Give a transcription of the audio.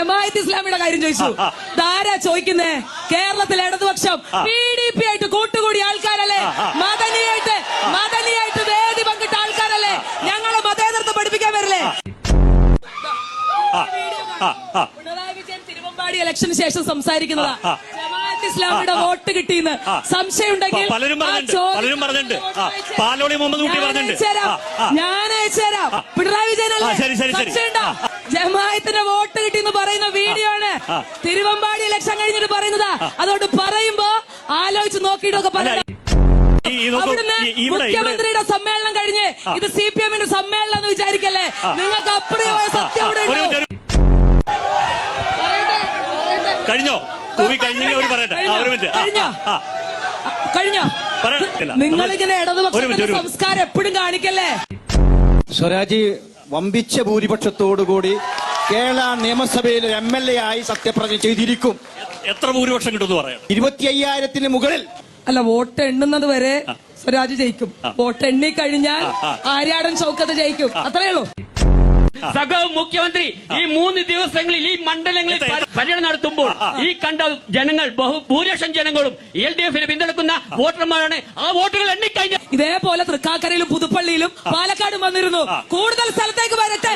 ജമാഅത്ത് ഇസ്ലാമിയുടെ കാര്യം ചോദിച്ചു. ധാരാ ചോദിക്കുന്നേ? കേരളത്തിലെ ഇടതുപക്ഷം PDP ആയിട്ട് കൂട്ടുകൂടിയ ആൾക്കാരല്ലേ? മദനിയായിട്ട് വേദി പങ്കിട്ട ആൾക്കാരല്ലേ? ഞങ്ങളെ മതേതരത്വം പഠിപ്പിക്കാൻ വരില്ലേ? പിണറായി വിജയൻ തിരുവമ്പാടി ഇലക്ഷന് ശേഷം സംസാരിക്കുന്നതാ ജമാഅത്ത് ഇസ്ലാമിയുടെ വോട്ട് കിട്ടിയെന്ന്. സംശയം ഉണ്ടെങ്കിൽ ഞാൻ അയച്ചുതരാം. പിണറായി വിജയൻ ജമാഅത്തിന്റെ വോട്ട് കിട്ടിയെന്ന് പറയുന്ന വീഡിയോ ആണ് തിരുവമ്പാടി ഇലക്ഷൻ കഴിഞ്ഞിട്ട് പറയുന്നതാ. അതുകൊണ്ട് പറയുമ്പോ ആലോചിച്ച് നോക്കിയിട്ടൊക്കെ പറയാം. അവിടുന്ന് മുഖ്യമന്ത്രിയുടെ സമ്മേളനം കഴിഞ്ഞ് ഇത് CPM-ന്റെ സമ്മേളനം എന്ന് വിചാരിക്കല്ലേ? നിങ്ങൾക്ക് അപ്രിയമായ സത്യം അവിടെ ഉണ്ടോ? കഴിഞ്ഞോ? കഴിഞ്ഞോ? നിങ്ങളിങ്ങനെ ഇടതുപക്ഷ സംസ്കാരം എപ്പോഴും കാണിക്കല്ലേ? സ്വരാജ് വമ്പിച്ച ഭൂരിപക്ഷത്തോടുകൂടി കേരള നിയമസഭയിൽ MLA ആയി സത്യപ്രതിജ്ഞ ചെയ്തിരിക്കും. എത്ര ഭൂരിപക്ഷം കിട്ടുമെന്ന് പറയാം? 25,000-ന് മുകളിൽ. അല്ല, വോട്ട് എണ്ണുന്നത് വരെ സ്വരാജ് ജയിക്കും. വോട്ട് എണ്ണി കഴിഞ്ഞാൽ ആര്യാടൻ ഷൗക്കത്ത് ജയിക്കും. അത്രേ ഉള്ളൂ. സഖാവ് മുഖ്യമന്ത്രി ഈ 3 ദിവസങ്ങളിൽ ഈ മണ്ഡലങ്ങളിൽ പര്യടനം നടത്തുമ്പോൾ ഈ കണ്ട ജനങ്ങൾ ഭൂരിപക്ഷം ജനങ്ങളും LDF-നെ പിന്തുണക്കുന്ന വോട്ടർമാരാണ്. ആ വോട്ടുകൾ എണ്ണിക്കഴിഞ്ഞാൽ ഇതേപോലെ തൃക്കാക്കരയിലും പുതുപ്പള്ളിയിലും പാലക്കാടും വന്നിരുന്നു. കൂടുതൽ സ്ഥലത്തേക്ക് വരട്ടെ.